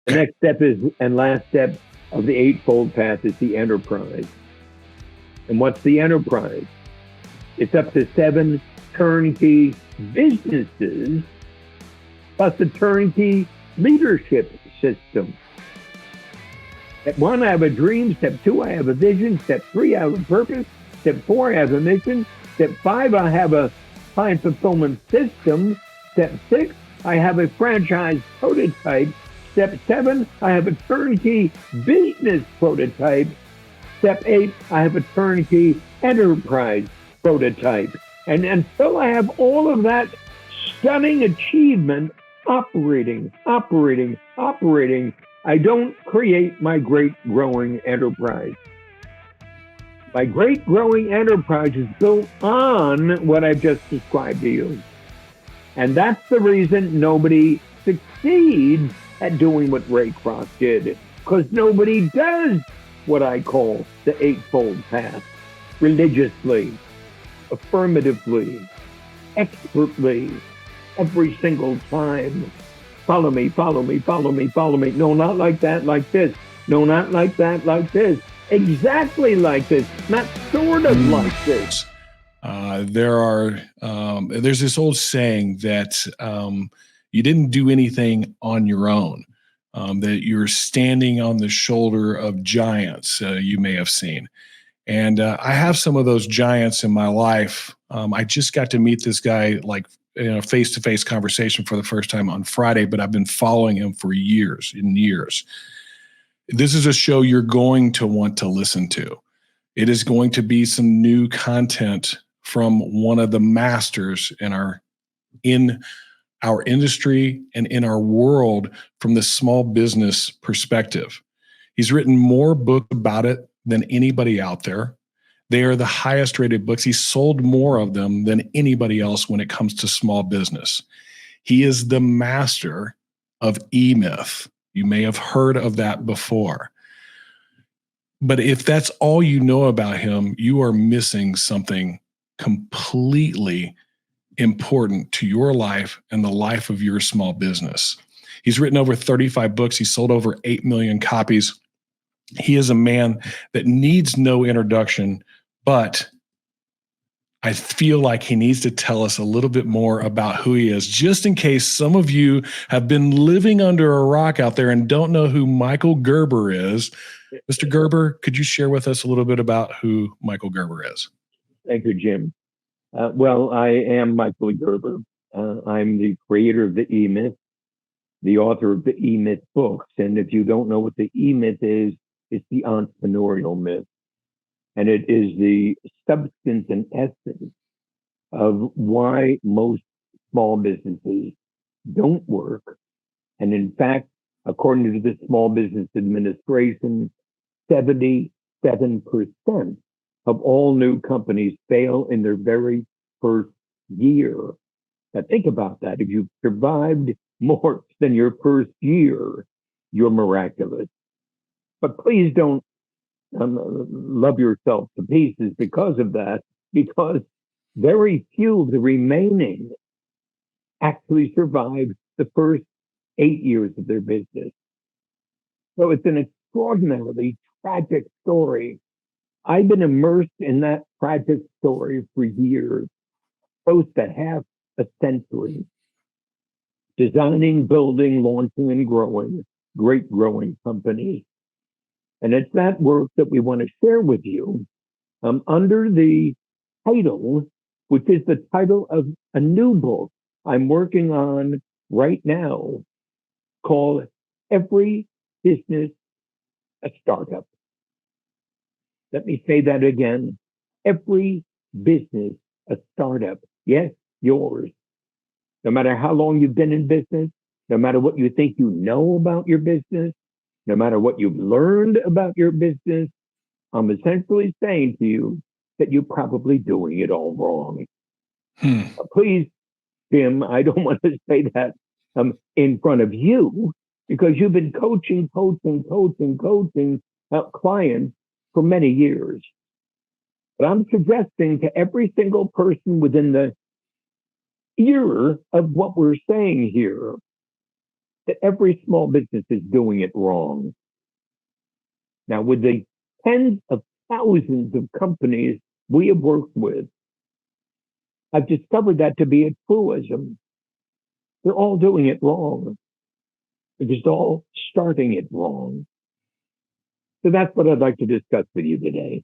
The next step is, and last step of the eightfold path is the enterprise. And what's the enterprise? It's up to 7 turnkey businesses plus a turnkey leadership system. Step 1, I have a dream. Step 2, I have a vision. Step 3, I have a purpose. Step 4, I have a mission. Step 5, I have a client fulfillment system. Step 6, I have a franchise prototype. Step 7, I have a turnkey business prototype. Step 8, I have a turnkey enterprise prototype. And until I have all of that stunning achievement operating, I don't create my great growing enterprise. My great growing enterprise is built on what I've just described to you. And that's the reason nobody succeeds at doing what Ray Kroc did, because nobody does what I call the eightfold path religiously, affirmatively, expertly, every single time. Follow me, follow me, follow me, follow me. No, not like that, like this. No, not like that, like this. Exactly like this, not sort of like this. There's this old saying that you didn't do anything on your own, that you're standing on the shoulder of giants, you may have seen. And I have some of those giants in my life. I just got to meet this guy like in a face-to-face conversation for the first time on Friday, but I've been following him for years and years. This is a show you're going to want to listen to. It is going to be some new content from one of the masters in our industry and in our world from the small business perspective. He's written more books about it than anybody out there. They are the highest rated books. He sold more of them than anybody else when it comes to small business. He is the master of EMyth. You may have heard of that before. But if that's all you know about him, you are missing something completely important to your life and the life of your small business. He's written over 35 books. He sold over 8 million copies. He is a man that needs no introduction, but I feel like he needs to tell us a little bit more about who he is, just in case some of you have been living under a rock out there and don't know who Michael Gerber is. Mr. Gerber, could you share with us a little bit about who Michael Gerber is? Thank you, Jim. Well, I am Michael Gerber. I'm the creator of the EMyth, the author of the EMyth books. And if you don't know what the EMyth is, it's the entrepreneurial myth. And it is the substance and essence of why most small businesses don't work. And in fact, according to the Small Business Administration, 77% of all new companies fail in their very first year. Now think about that. If you've survived more than your first year, you're miraculous. But please don't love yourself to pieces because of that, because very few of the remaining actually survive the first 8 years of their business. So it's an extraordinarily tragic story. I've been immersed in that tragic story for years, close to half a century, designing, building, launching, and growing great growing companies. And it's that work that we want to share with you under the title, which is the title of a new book I'm working on right now called Every Business a Startup. Let me say that again. Every business a startup. Yes, yours. No matter how long you've been in business, no matter what you think you know about your business, no matter what you've learned about your business, I'm essentially saying to you that you're probably doing it all wrong. Please, Jim, I don't want to say that in front of you, because you've been coaching clients for many years. But I'm suggesting to every single person within the ear of what we're saying here that every small business is doing it wrong. Now, with the tens of thousands of companies we have worked with, I've discovered that to be a truism. They're all doing it wrong. They're just all starting it wrong. So that's what I'd like to discuss with you today.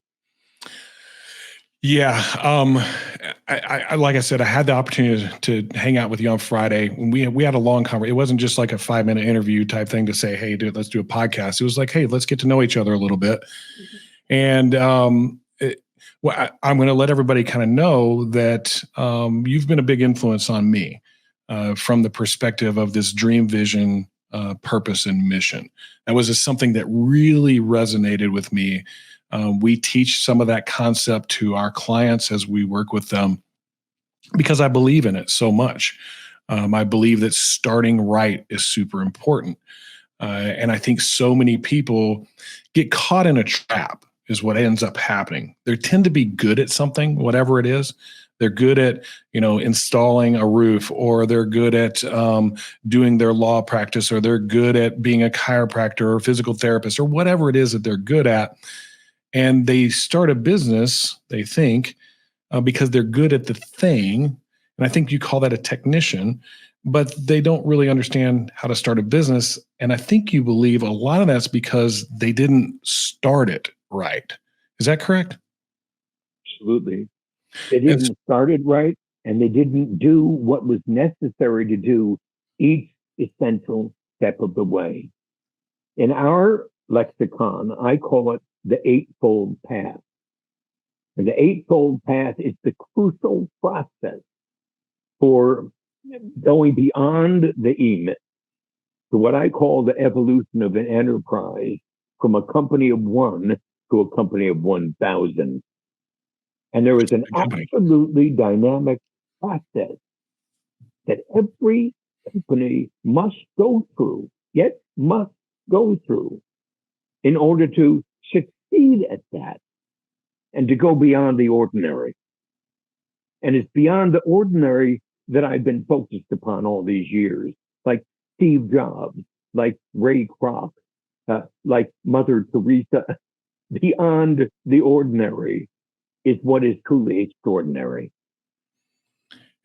Yeah. I like I said, I had the opportunity to hang out with you on Friday. We had a long conversation. It wasn't just like a 5-minute interview type thing to say, hey, dude, let's do a podcast. It was like, hey, let's get to know each other a little bit. And I'm going to let everybody kind of know that you've been a big influence on me from the perspective of this dream, vision, purpose, and mission. That was just something that really resonated with me. We teach some of that concept to our clients as we work with them because I believe in it so much. I believe that starting right is super important. And I think so many people get caught in a trap is what ends up happening. They tend to be good at something, whatever it is. They're good at, installing a roof, or they're good at doing their law practice, or they're good at being a chiropractor or physical therapist, or whatever it is that they're good at. And they start a business, they think, because they're good at the thing. And I think you call that a technician, but they don't really understand how to start a business. And I think you believe a lot of that's because they didn't start it right. Is that correct? Absolutely. They didn't start it right, and they didn't do what was necessary to do each essential step of the way. In our lexicon, I call it the eightfold path. And the eightfold path is the crucial process for going beyond the EMyth to what I call the evolution of an enterprise from a company of one to a company of 1,000. And there is an absolutely dynamic process that every company must go through, yet must go through, in order to succeed at that and to go beyond the ordinary. And it's beyond the ordinary that I've been focused upon all these years, like Steve Jobs, like Ray Kroc, like Mother Teresa. Beyond the ordinary is what is truly extraordinary.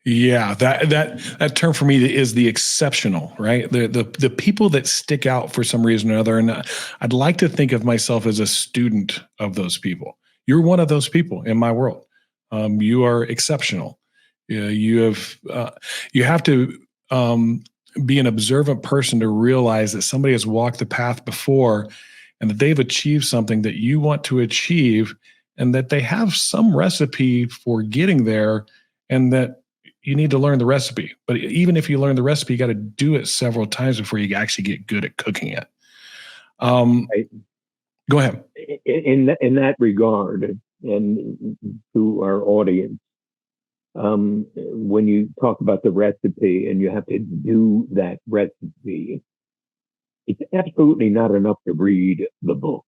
Yeah, that term for me is the exceptional, right? The people that stick out for some reason or other. And I'd like to think of myself as a student of those people. You're one of those people in my world. You are exceptional. You have to be an observant person to realize that somebody has walked the path before, and that they've achieved something that you want to achieve, and that they have some recipe for getting there, and that you need to learn the recipe. But even if you learn the recipe, you got to do it several times before you actually get good at cooking it. Go ahead. In that regard, and to our audience, when you talk about the recipe and you have to do that recipe, it's absolutely not enough to read the book.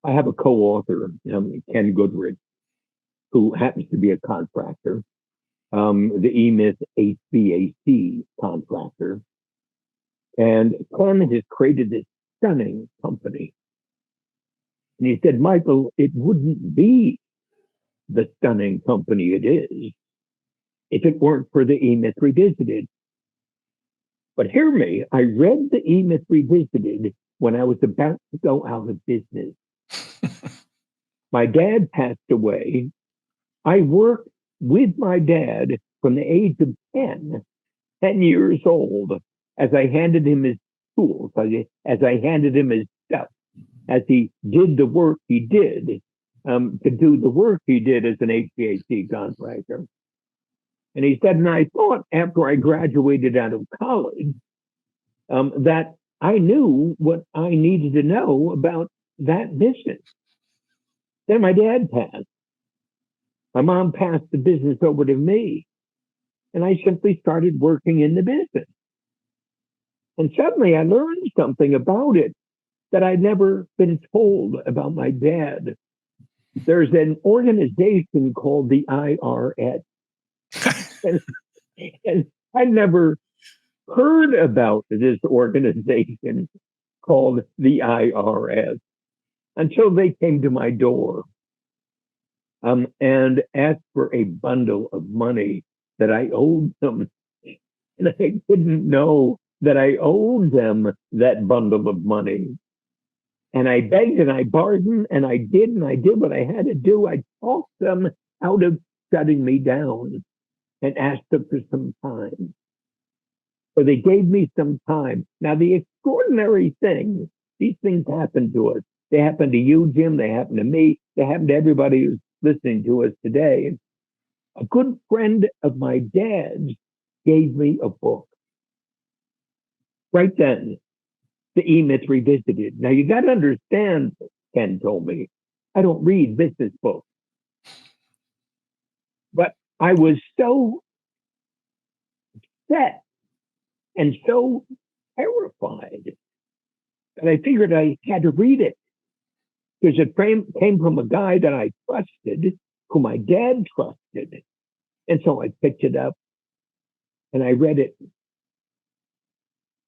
I have a co-author, Ken Goodrich, who happens to be a contractor, the EMyth HVAC contractor. And Ken has created this stunning company. And he said, Michael, it wouldn't be the stunning company it is if it weren't for the EMyth Revisited. But hear me, I read the EMyth Revisited when I was about to go out of business. My dad passed away. I worked with my dad from the age of 10 years old, as I handed him his tools, as I handed him his stuff, as he did the work he did, to do the work he did as an HVAC contractor. And he said, and I thought after I graduated out of college, that I knew what I needed to know about that business. Then my dad passed. My mom passed the business over to me, and I simply started working in the business. And suddenly I learned something about it that I'd never been told about my dad. There's an organization called the IRS. and I never heard about this organization called the IRS until they came to my door and asked for a bundle of money that I owed them. And I didn't know that I owed them that bundle of money. And I begged and I bargained and I did what I had to do. I talked them out of shutting me down and asked them for some time. So they gave me some time. Now, the extraordinary thing, these things happen to us. They happen to you, Jim. They happen to me. They happen to everybody who's listening to us today. A good friend of my dad's gave me a book. Right then, the EMyth Revisited. Now, you got to understand, Ken told me, I don't read business books. But I was so upset and so terrified that I figured I had to read it. Because it came from a guy that I trusted, who my dad trusted. And so I picked it up and I read it.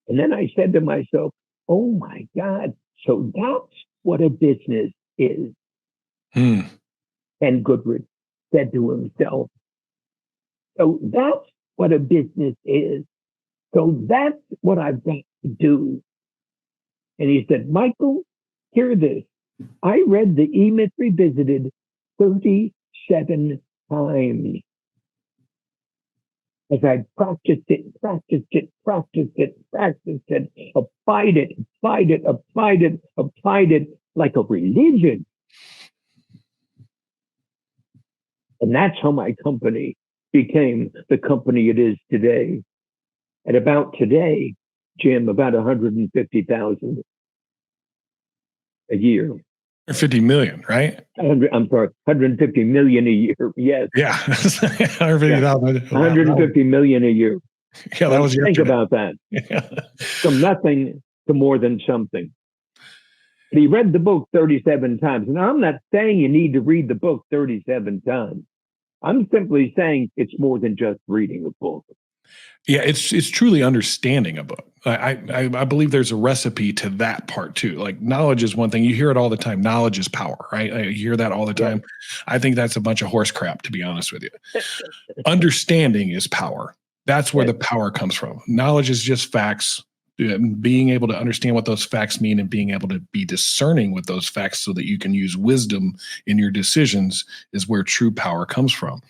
And then I said to myself, oh my God, so that's what a business is. And Goodrich said to himself, so that's what a business is. So that's what I've got to do. And he said, Michael, hear this. I read the EMyth Revisited 37 times. As I practiced it, applied it like a religion. And that's how my company became the company it is today. At about today, Jim, about 150,000 a year. 50 million, right? I'm sorry, 150 million a year. Yes. Yeah. 150,000. 150 million a year. Yeah, that was Think yesterday. about that. Yeah. From nothing to more than something. But he read the book 37 times. And I'm not saying you need to read the book 37 times. I'm simply saying it's more than just reading a book. Yeah, it's truly understanding a book. I believe there's a recipe to that part too. Like knowledge is one thing. You hear it all the time. Knowledge is power, right? You hear that all the time. Yeah. I think that's a bunch of horse crap, to be honest with you. Understanding is power. That's where the power comes from. Knowledge is just facts. Being able to understand what those facts mean and being able to be discerning with those facts so that you can use wisdom in your decisions is where true power comes from.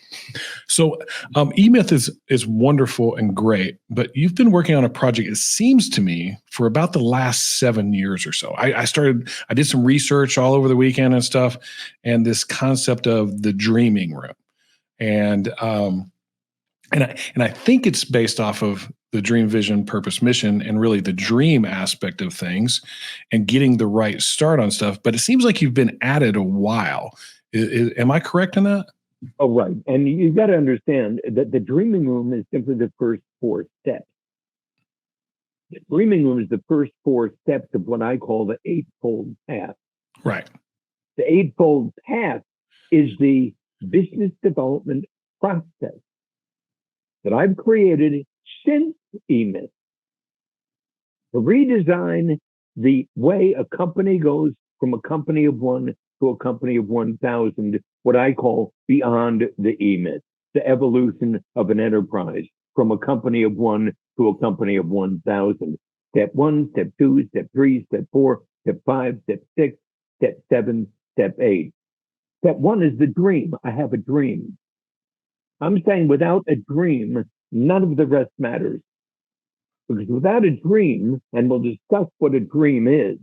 So EMyth is wonderful and great, but you've been working on a project, it seems to me, for about the last 7 years or so. I did some research all over the weekend and stuff, and this concept of the dreaming room. And I think it's based off of the dream, vision, purpose, mission, and really the dream aspect of things and getting the right start on stuff. But it seems like you've been at it a while. Am I correct in that? Oh, right. And you've got to understand that the dreaming room is simply the first 4 steps. The dreaming room is the first 4 steps of what I call the eightfold path. Right. The eightfold path is the business development process that I've created since EMyth to redesign the way a company goes from a company of 1 to a company of 1,000, what I call beyond the EMyth, the evolution of an enterprise from a company of 1 to a company of 1,000. Step 1, step 2, step 3, step 4, step 5, step 6, step 7, step 8. Step 1 is the dream. I have a dream. I'm saying without a dream, none of the rest matters. Because without a dream, and we'll discuss what a dream is,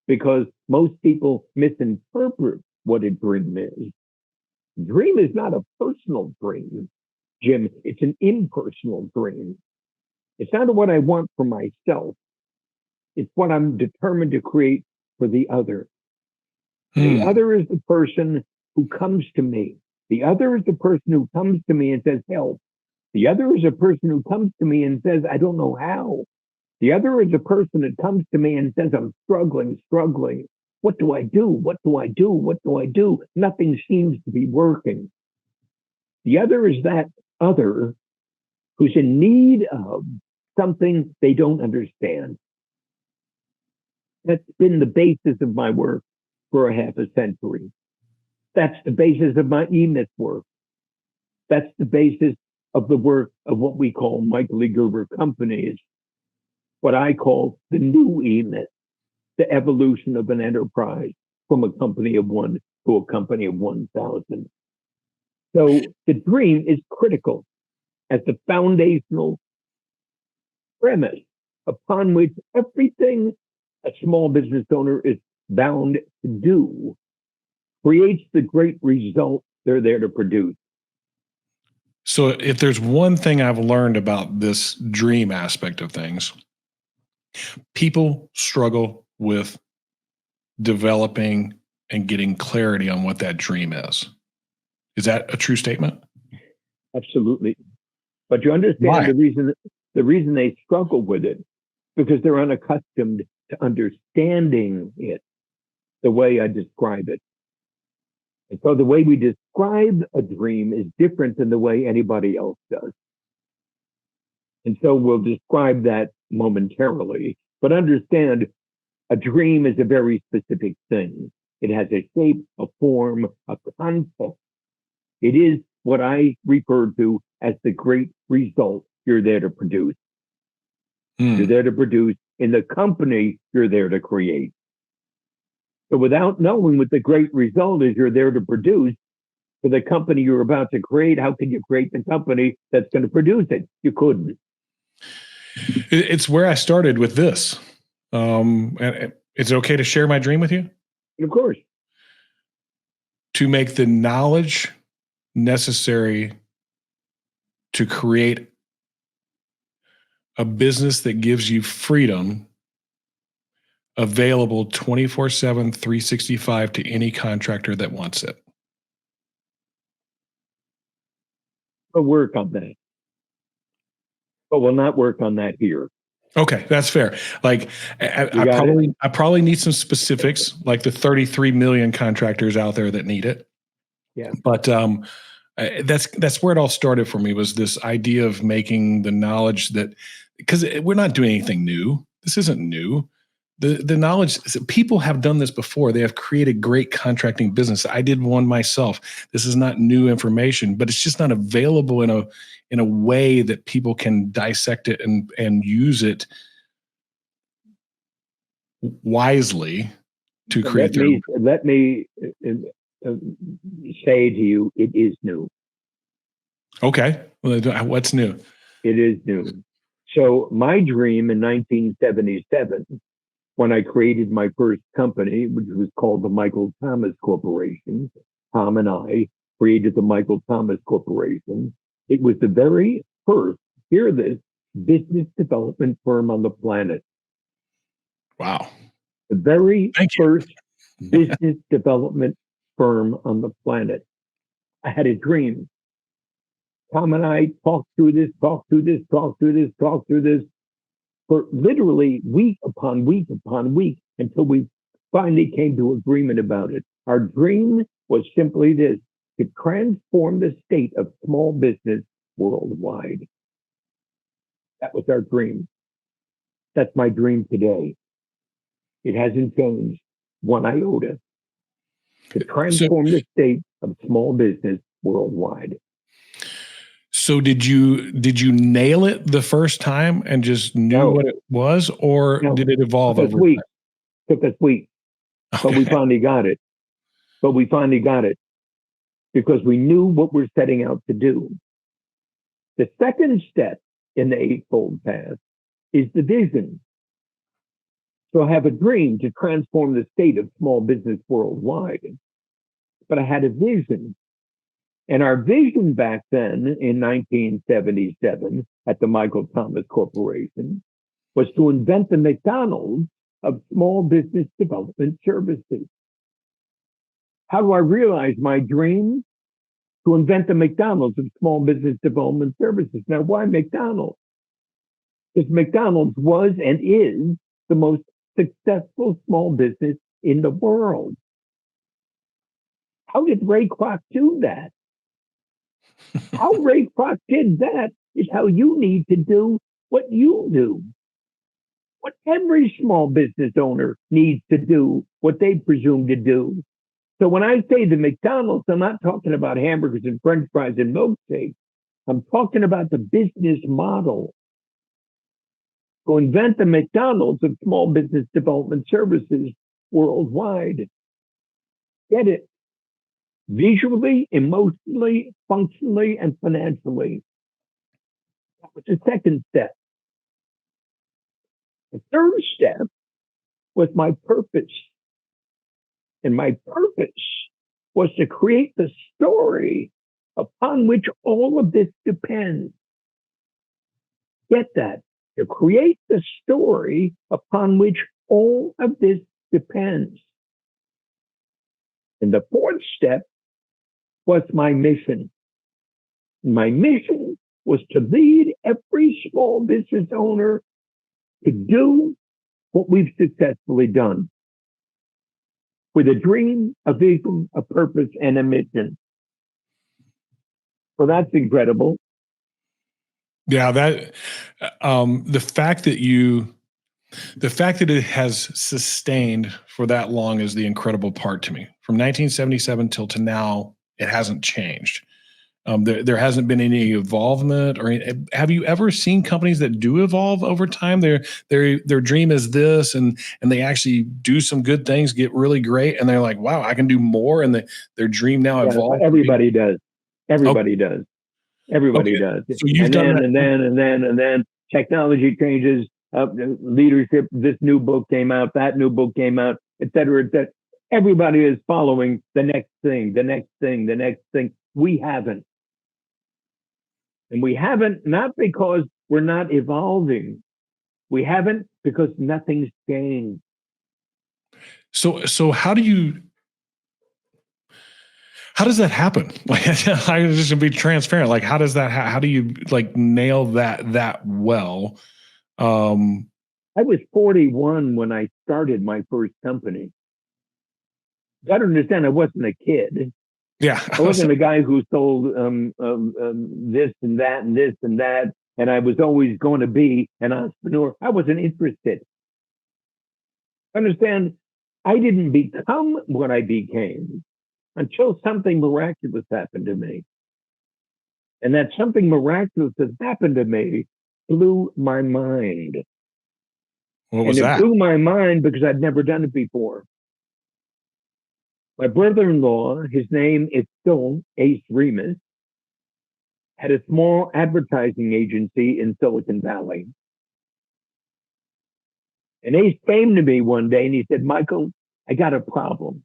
because most people misinterpret what a dream is. Dream is not a personal dream, Jim. It's an impersonal dream. It's not what I want for myself. It's what I'm determined to create for the other. The other is the person who comes to me. The other is the person who comes to me and says, help. The other is a person who comes to me and says, I don't know how. The other is a person that comes to me and says, I'm struggling. What do I do? Nothing seems to be working. The other is that other who's in need of something they don't understand. That's been the basis of my work for a half a century. That's the basis of my EMyth work. That's the basis of the work of what we call Michael E. Gerber companies, what I call the new EMyth, the evolution of an enterprise from a company of one to a company of 1,000. So the dream is critical as the foundational premise upon which everything a small business owner is bound to do creates the great result they're there to produce. So if there's one thing I've learned about this dream aspect of things, people struggle with developing and getting clarity on what that dream is. Is that a true statement? Absolutely. But you understand Why? the reason they struggle with it, because they're unaccustomed to understanding it the way I describe it. And so the way we describe a dream is different than the way anybody else does. And so we'll describe that momentarily, but understand a dream is a very specific thing. It has a shape, a form, a concept. It is what I refer to as the great result you're there to produce. You're there to produce in the company you're there to create. So without knowing what the great result is you're there to produce for the company you're about to create, how can you create the company that's going to produce it? You couldn't. It's where I started with this. And is it okay to share my dream with you? Of course. To make the knowledge necessary to create a business that gives you freedom available 24/7, 365 to any contractor that wants it. We'll work on that. But we'll not work on that here. Okay, that's fair. Like I probably need some specifics, like the 33 million contractors out there that need it. Yeah. But that's where it all started for me, was this idea of making the knowledge that, because we're not doing anything new. This isn't new. The knowledge, people have done this before. They have created great contracting business. I did one myself. This is not new information, but it's just not available in a way that people can dissect it and use it wisely to create Let me say to you, it is new. Okay. What's new? It is new. So my dream in 1977, when I created my first company, which was called the Michael Thomas Corporation, Tom and I created the Michael Thomas Corporation. It was the very first, hear this, business development firm on the planet. Wow. The very first business development firm on the planet. I had a dream. Tom and I talked through this for literally week upon week upon week until we finally came to agreement about it. Our dream was simply this: to transform the state of small business worldwide. That was our dream. That's my dream today. It hasn't changed one iota. To transform the state of small business worldwide. So did you nail it the first time and just knew what it was, or did it evolve over time? Took us weeks. Okay. But we finally got it. Because we knew what we're setting out to do. The second step in the Eightfold Path is the vision. So I have a dream to transform the state of small business worldwide. But I had a vision. And our vision back then in 1977 at the Michael Thomas Corporation was to invent the McDonald's of small business development services. How do I realize my dream? To invent the McDonald's of small business development services. Now, why McDonald's? Because McDonald's was and is the most successful small business in the world. How did Ray Kroc do that? How Ray Kroc did that is how you need to do what you do, what every small business owner needs to do, what they presume to do. So when I say the McDonald's, I'm not talking about hamburgers and French fries and milkshakes. I'm talking about the business model. To invent the McDonald's of small business development services worldwide. Get it? Visually, emotionally, functionally, and financially. That was the second step. The third step was my purpose. And my purpose was to create the story upon which all of this depends. Get that? To create the story upon which all of this depends. And the fourth step was my mission. My mission was to lead every small business owner to do what we've successfully done. With a dream, a vision, a purpose, and a mission. Well, that's incredible. Yeah, that the fact that it has sustained for that long is the incredible part to me. From 1977 till to now, it hasn't changed. There hasn't been any evolvement. Or have you ever seen companies that do evolve over time? Their dream is this, and they actually do some good things, get really great, and they're like, wow, I can do more. And their dream now evolves. Everybody does. Everybody does. Everybody does. So you've done that. And then technology changes. Leadership. This new book came out. That new book came out. Et cetera. Et cetera. Everybody is following the next thing. The next thing. The next thing. We haven't. And we haven't, not because we're not evolving. We haven't because nothing's changed. So how does that happen? Like, I just to be transparent. Like, how does that? How do you like nail that well? I was 41 when I started my first company. You got to understand, I wasn't a kid. Yeah, I wasn't a guy who sold this and that and this and that, and I was always going to be an entrepreneur. I wasn't interested. Understand, I didn't become what I became until something miraculous happened to me. And that something miraculous that happened to me blew my mind. What was that? It blew my mind because I'd never done it before. My brother-in-law, his name is still Ace Remus, had a small advertising agency in Silicon Valley. And Ace came to me one day and he said, Michael, I got a problem.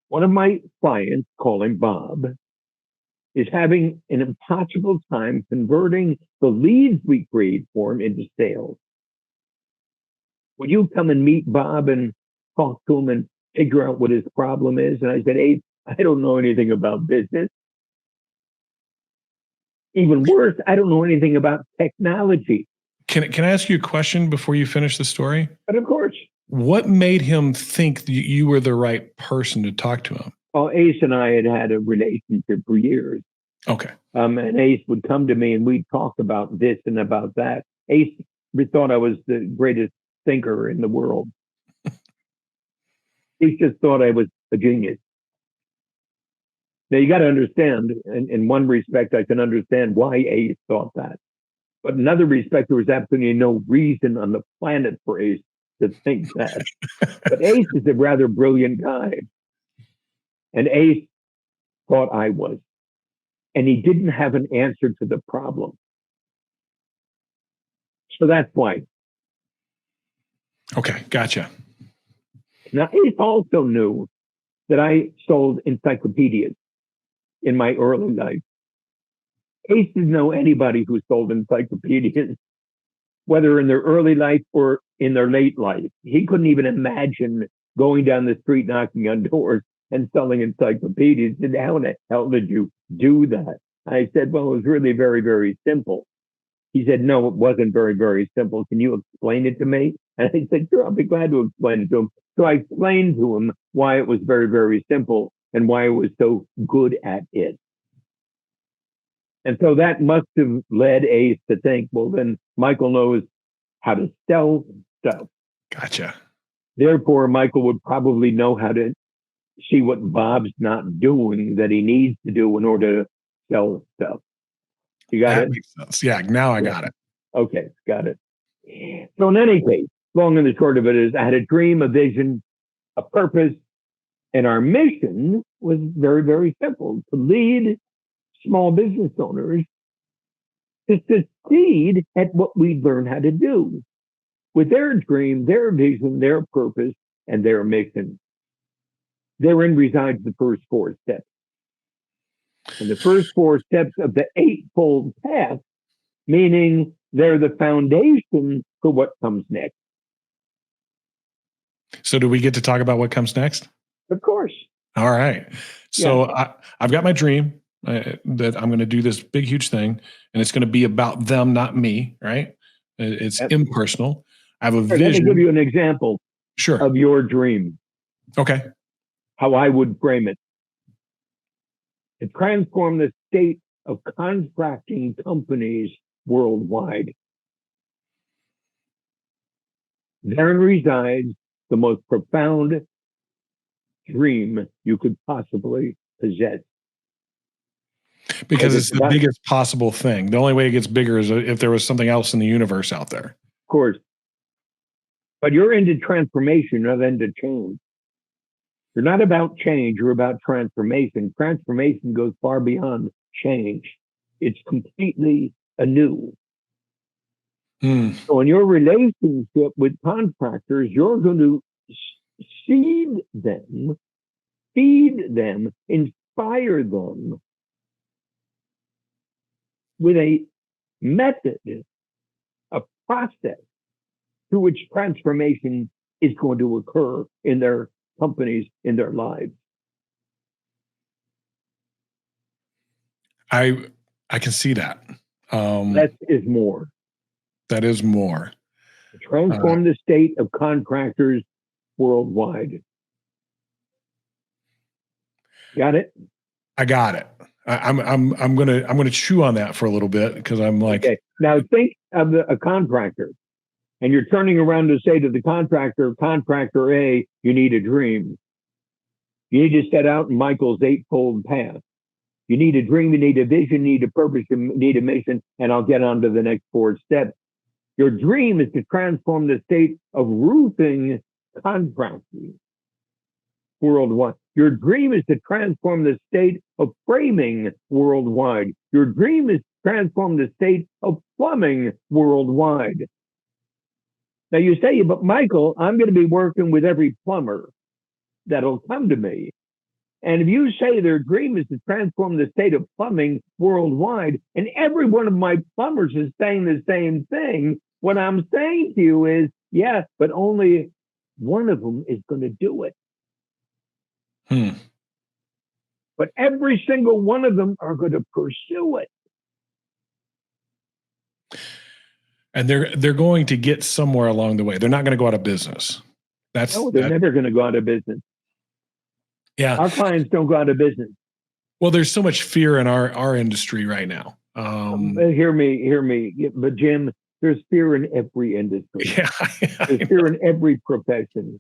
One of my clients, call him Bob, is having an impossible time converting the leads we create for him into sales. Would you come and meet Bob and talk to him and figure out what his problem is? And I said, Ace, I don't know anything about business. Even worse, I don't know anything about technology. Can I ask you a question before you finish the story? But of course. What made him think that you were the right person to talk to him? Well, Ace and I had a relationship for years. Okay. And Ace would come to me and we'd talk about this and about that. Ace thought I was the greatest thinker in the world. He just thought I was a genius. Now, you got to understand, in one respect, I can understand why Ace thought that. But in another respect, there was absolutely no reason on the planet for Ace to think that. But Ace is a rather brilliant guy. And Ace thought I was. And he didn't have an answer to the problem. So that's why. Okay, gotcha. Now, Ace also knew that I sold encyclopedias in my early life. Ace didn't know anybody who sold encyclopedias, whether in their early life or in their late life. He couldn't even imagine going down the street, knocking on doors and selling encyclopedias. He said, how in the hell did you do that? I said, well, it was really very, very simple. He said, no, it wasn't very, very simple. Can you explain it to me? And I said, sure, I'll be glad to explain it to him. So I explained to him why it was very, very simple and why I was so good at it. And so that must have led Ace to think, well, then Michael knows how to sell stuff. Gotcha. Therefore, Michael would probably know how to see what Bob's not doing that he needs to do in order to sell stuff. You got That it? makes sense. Yeah, now I got it. Okay, got it. So in any case, long and the short of it is I had a dream, a vision, a purpose, and our mission was very, very simple: to lead small business owners to succeed at what we learn how to do with their dream, their vision, their purpose, and their mission. Therein resides the first four steps. And the first four steps of the eightfold path, meaning they're the foundation for what comes next. So do we get to talk about what comes next? Of course. All right. So I've got my dream that I'm going to do this big, huge thing, and it's going to be about them, not me, right? It's impersonal. I have a vision. Let me give you an example Sure. of your dream, Okay. how I would frame it. To transform the state of contracting companies worldwide. Therein resides the most profound dream you could possibly possess. Because it's the biggest possible thing. The only way it gets bigger is if there was something else in the universe out there. Of course. But you're into transformation, not into change. You're not about change, you're about transformation. Transformation goes far beyond change. It's completely anew. So in your relationship with contractors, you're going to seed them, feed them, inspire them with a method, a process through which transformation is going to occur in their companies, in their lives. I can see that. Less is more. That is more. Transform the state of contractors worldwide. Got it? I got it. I'm gonna chew on that for a little bit because I'm like, okay. Now think of a contractor, and you're turning around to say to the contractor A, you need a dream. You need to set out in Michael's eightfold path. You need a dream, you need a vision, you need a purpose, you need a mission, and I'll get on to the next four steps. Your dream is to transform the state of roofing contracting worldwide. Your dream is to transform the state of framing worldwide. Your dream is to transform the state of plumbing worldwide. Now you say, but Michael, I'm going to be working with every plumber that'll come to me. And if you say their dream is to transform the state of plumbing worldwide, and every one of my plumbers is saying the same thing, what I'm saying to you is, yeah, but only one of them is going to do it. But every single one of them are going to pursue it. And they're going to get somewhere along the way. They're not going to go out of business. No, they're never going to go out of business. Yeah. Our clients don't go out of business. Well, there's so much fear in our industry right now. Hear me. But Jim, there's fear in every industry. Yeah, there's fear in every profession.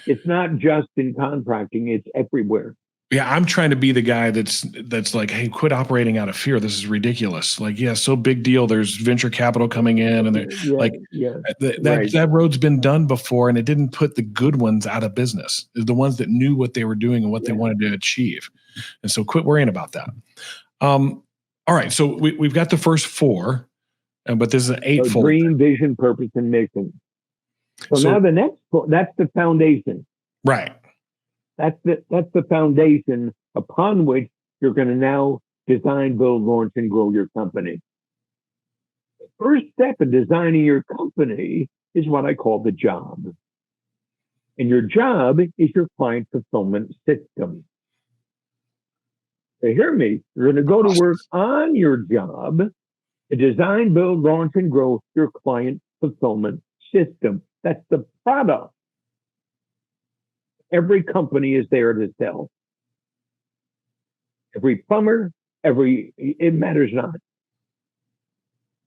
It's not just in contracting, it's everywhere. Yeah, I'm trying to be the guy that's like, hey, quit operating out of fear. This is ridiculous. Like, yeah, so big deal. There's venture capital coming in, and that road's been done before, and it didn't put the good ones out of business. The ones that knew what they were doing and what they wanted to achieve. And so, quit worrying about that. All right, so we've got the first four, but this is an eightfold. Dream, vision, purpose, and mission. So now the next, that's the foundation. Right. That's the foundation upon which you're going to now design, build, launch, and grow your company. The first step in designing your company is what I call the job. And your job is your client fulfillment system. So hear me. You're going to go to work on your job to design, build, launch, and grow your client fulfillment system. That's the product. Every company is there to sell. Every plumber, it matters not.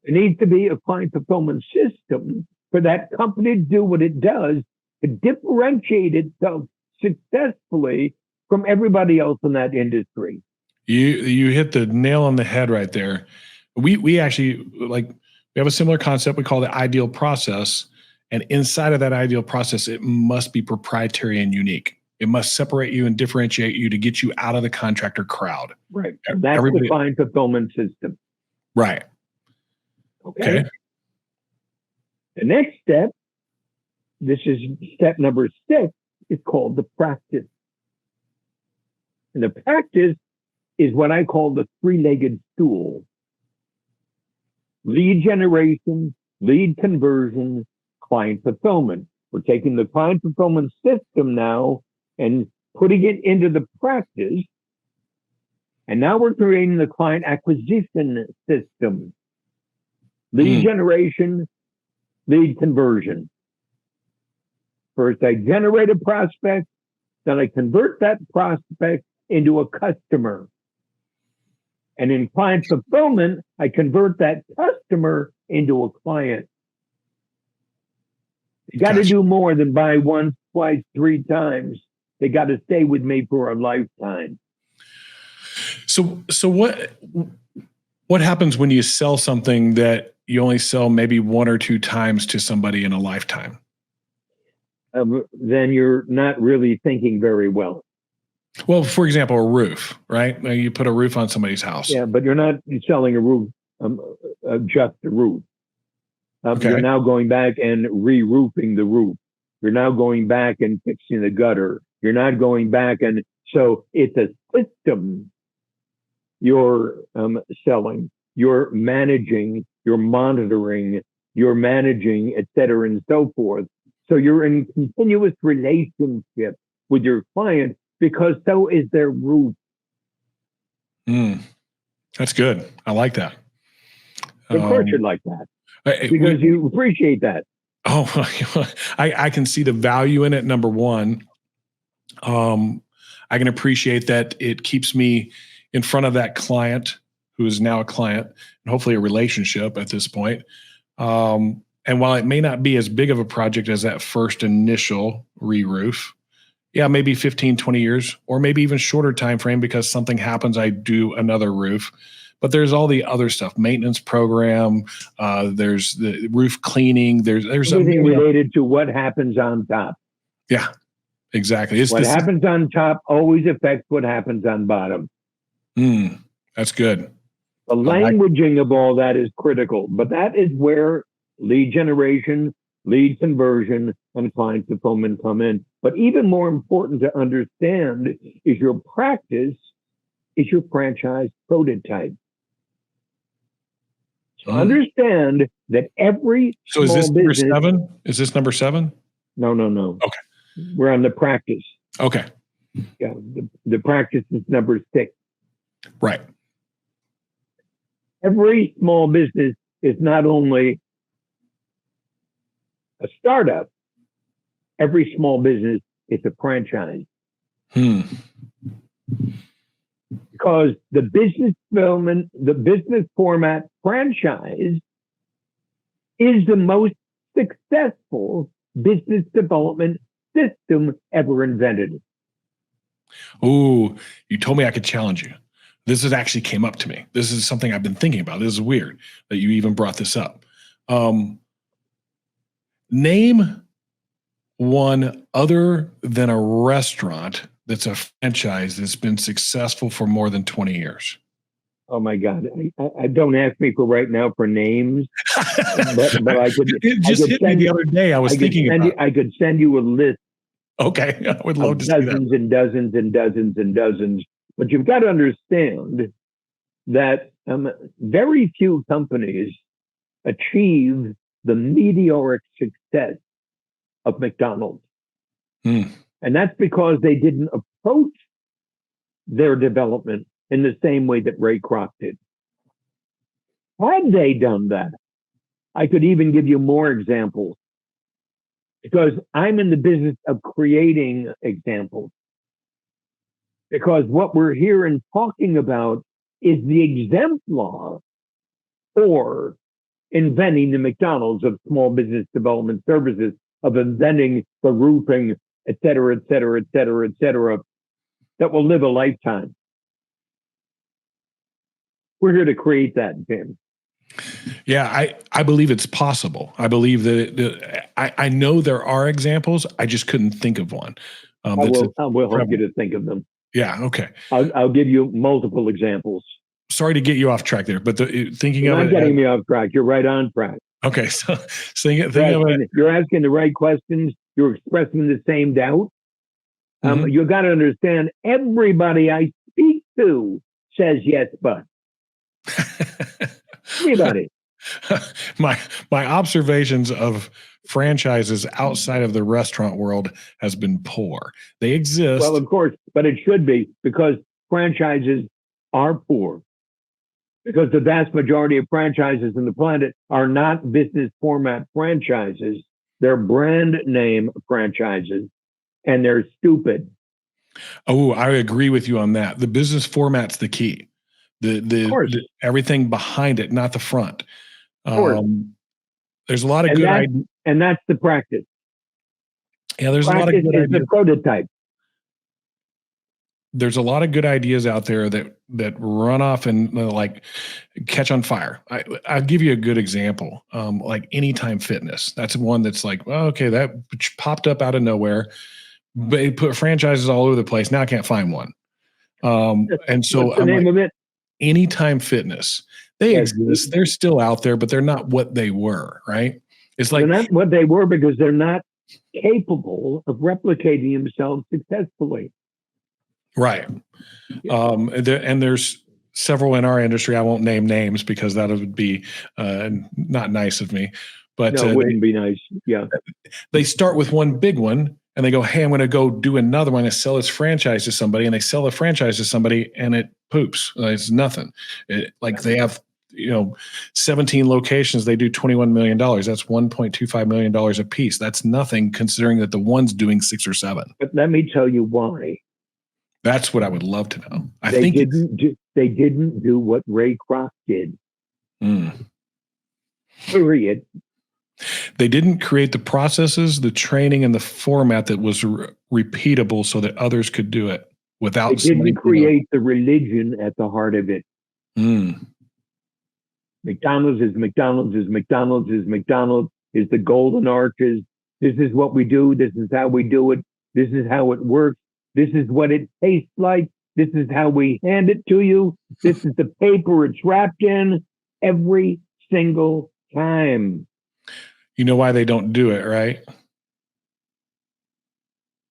It needs to be a client fulfillment system for that company to do what it does to differentiate itself successfully from everybody else in that industry. You hit the nail on the head right there. We actually we have a similar concept we call the ideal process, and inside of that ideal process, it must be proprietary and unique. It must separate you and differentiate you to get you out of the contractor crowd. Right. That's the client fulfillment system. Right. Okay. The next step, this is step number 6, is called the practice. And the practice is what I call the 3-legged stool. Lead generation, lead conversion, client fulfillment. We're taking the client fulfillment system now and putting it into the practice. And now we're creating the client acquisition system. Lead generation, lead conversion. First, I generate a prospect, then I convert that prospect into a customer. And in client fulfillment, I convert that customer into a client. You got to do more than buy once, twice, 3 times. They got to stay with me for a lifetime. So what happens when you sell something that you only sell maybe 1 or 2 times to somebody in a lifetime? Then you're not really thinking very well. Well, for example, a roof, right? You put a roof on somebody's house. Yeah, but you're not selling a roof, just a roof. You're now going back and re-roofing the roof. You're now going back and fixing the gutter. You're not going back. And so it's a system you're selling, you're managing, you're monitoring, you're managing, et cetera, and so forth. So you're in continuous relationship with your client because so is their roof. That's good. I like that. Of course you'd like that. Because you appreciate that. Oh, I can see the value in it, number one. I can appreciate that it keeps me in front of that client who is now a client and hopefully a relationship at this point. And while it may not be as big of a project as that first initial re-roof, maybe 15, 20 years, or maybe even shorter time frame because something happens, I do another roof. But there's all the other stuff, maintenance program, there's the roof cleaning, there's everything related to what happens on top. Yeah, exactly. What happens on top always affects what happens on bottom. That's good. The languaging of all that is critical, but that is where lead generation, lead conversion, and client fulfillment come in. But even more important to understand is your practice is your franchise prototype. So understand that every So is this number 7? Is this number 7? No. Okay. We're on the practice. Okay. Yeah, the practice is number 6. Right. Every small business is not only a startup, every small business is a franchise. Because the business development, the business format franchise is the most successful business development system ever invented. Oh, you told me I could challenge you. This has actually came up to me. This is something I've been thinking about. This is weird that you even brought this up. Name one other than a restaurant that's a franchise that's been successful for more than 20 years. Oh my God. I don't ask me for right now for names, but I could. It just hit me the other day. I was thinking about it. I could send you a list. Okay. I would love to see that. Dozens and dozens and dozens and dozens. But you've got to understand that very few companies achieve the meteoric success of McDonald's. And that's because they didn't approach their development in the same way that Ray Kroc did. Had they done that, I could even give you more examples because I'm in the business of creating examples. Because what we're here and talking about is the exempt law or inventing the McDonald's of small business development services, of inventing the roofing, et cetera, et cetera, et cetera, et cetera, that will live a lifetime. We're here to create that, Jim. Yeah, I believe it's possible. I believe that I know there are examples. I just couldn't think of one. I will help you to think of them. Yeah, okay. I'll give you multiple examples. Sorry to get you off track there, but thinking You're of not getting me off track. You're right on track. Okay, so think of it. You're asking the right questions. You're expressing the same doubt. You got to understand, everybody I speak to says yes, but. Everybody. My observations of franchises outside of the restaurant world has been poor. They exist. Well, of course, but it should be, because franchises are poor. Because the vast majority of franchises in the planet are not business format franchises. They're brand name franchises, and they're stupid. Oh, I agree with you on that. The business format's the key. The everything behind it, not the front. There's a lot of good ideas. And that's the practice. Yeah, there's a lot of good ideas. The prototype. There's a lot of good ideas out there that run off and like catch on fire. I'll give you a good example. Like Anytime Fitness. That's one that's like, well, okay, that popped up out of nowhere. They put franchises all over the place. Now I can't find one. And so what's the name of it? Anytime Fitness. They exist. They're still out there, but they're not what they were, right? It's like they're not what they were because they're not capable of replicating themselves successfully. Right. And there's several in our industry. I won't name names because that would be not nice of me. But no, it wouldn't be nice. Yeah. They start with one big one and they go, hey, I'm going to go do another one and sell this franchise to somebody. And they sell a franchise to somebody and it poops. It's nothing. They have 17 locations. They do $21 million. That's $1.25 million a piece. That's nothing considering that the one's doing 6 or 7. But let me tell you why. That's what I would love to know. They didn't do what Ray Kroc did. Period. They didn't create the processes, the training, and the format that was repeatable so that others could do it without. They didn't create the religion at the heart of it. McDonald's is McDonald's is McDonald's is McDonald's is the golden arches. This is what we do. This is how we do it. This is how it works. This is what it tastes like. This is how we hand it to you. This is the paper it's wrapped in every single time. You know why they don't do it, right?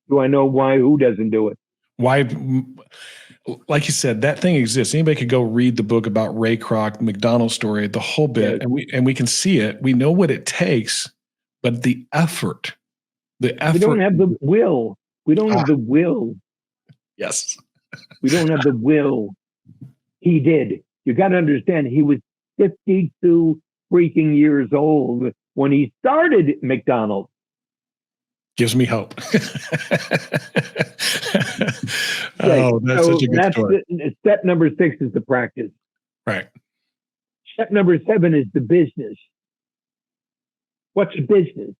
Do I know why? Who doesn't do it? Why? Like you said, that thing exists. Anybody could go read the book about Ray Kroc, McDonald's story, the whole bit, yes. and we can see it. We know what it takes, but the effort. We don't have the will. We don't have the will. Yes. We don't have the will. He did. You got to understand, he was 52 freaking years old when he started McDonald's. Gives me hope. Oh, that's such a good story. Step number 6 is the practice. Right. Step number 7 is the business. What's a business?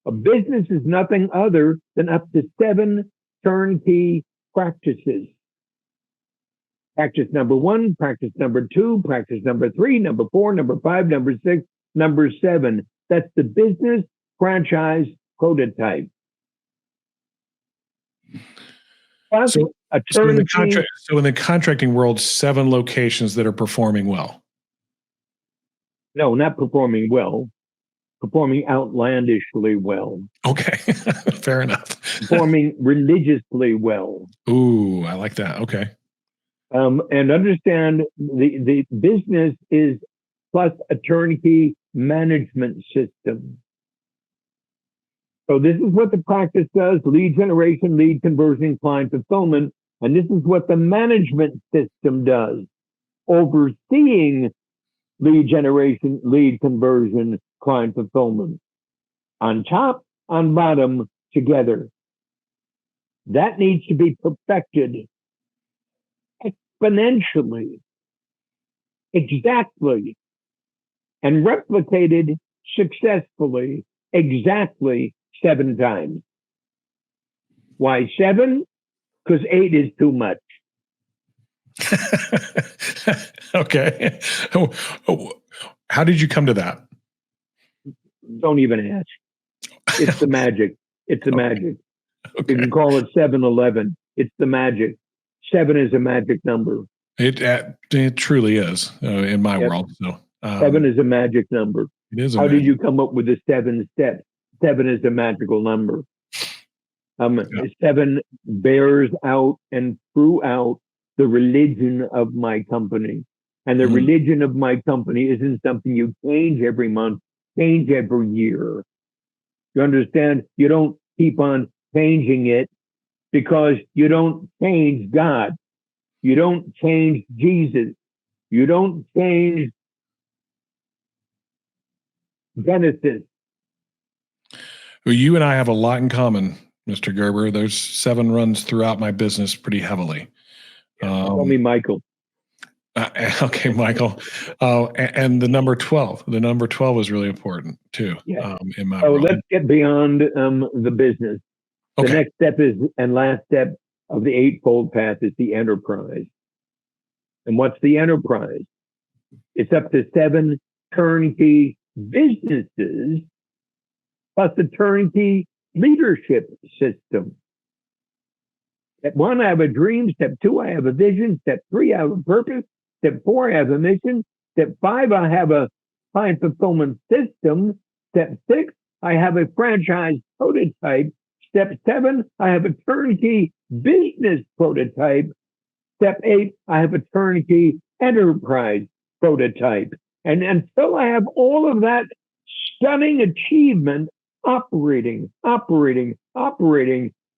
A business is nothing other than up to 7 turnkey practices. Practice number 1, practice number 2, practice number 3, number 4, number 5, number 6, number 7. That's the business franchise prototype. So in the contracting world, 7 locations that are performing well. No, not performing well. Performing outlandishly well. Okay, fair enough. Performing religiously well. Ooh, I like that. Okay. And understand the business is plus a turnkey management system. So this is what the practice does: lead generation, lead conversion, client fulfillment. And this is what the management system does: overseeing lead generation, lead conversion, client fulfillment. On top, on bottom, together. That needs to be perfected exponentially. exactly and replicated successfully exactly 7 times. Why 7? Because 8 is too much. Okay. How did you come to that? Don't even ask. It's the magic. It's the magic. Okay. You can call it 7-Eleven. It's the magic. 7 is a magic number. It truly is in my world. So 7 is a magic number. It is. How did you come up with the 7 steps? 7 is a magical number. 7 bears out and throughout the religion of my company. And the religion of my company isn't something you change every month, change every year. You understand? You don't keep on changing it because you don't change God. You don't change Jesus. You don't change Genesis. Well, you and I have a lot in common, Mr. Gerber. There's 7 runs throughout my business pretty heavily. Call me Michael. Okay, Michael. And the number 12. The number 12 is really important too. In my world. Let's get beyond the business. The next step is, and last step of the 8-fold path, is the enterprise. And what's the enterprise? It's up to 7 turnkey businesses plus a turnkey leadership system. Step 1, I have a dream. Step 2, I have a vision. Step 3, I have a purpose. Step 4, I have a mission. Step 5, I have a client fulfillment system. Step 6, I have a franchise prototype. Step 7, I have a turnkey business prototype. Step 8, I have a turnkey enterprise prototype. And until I have all of that stunning achievement operating,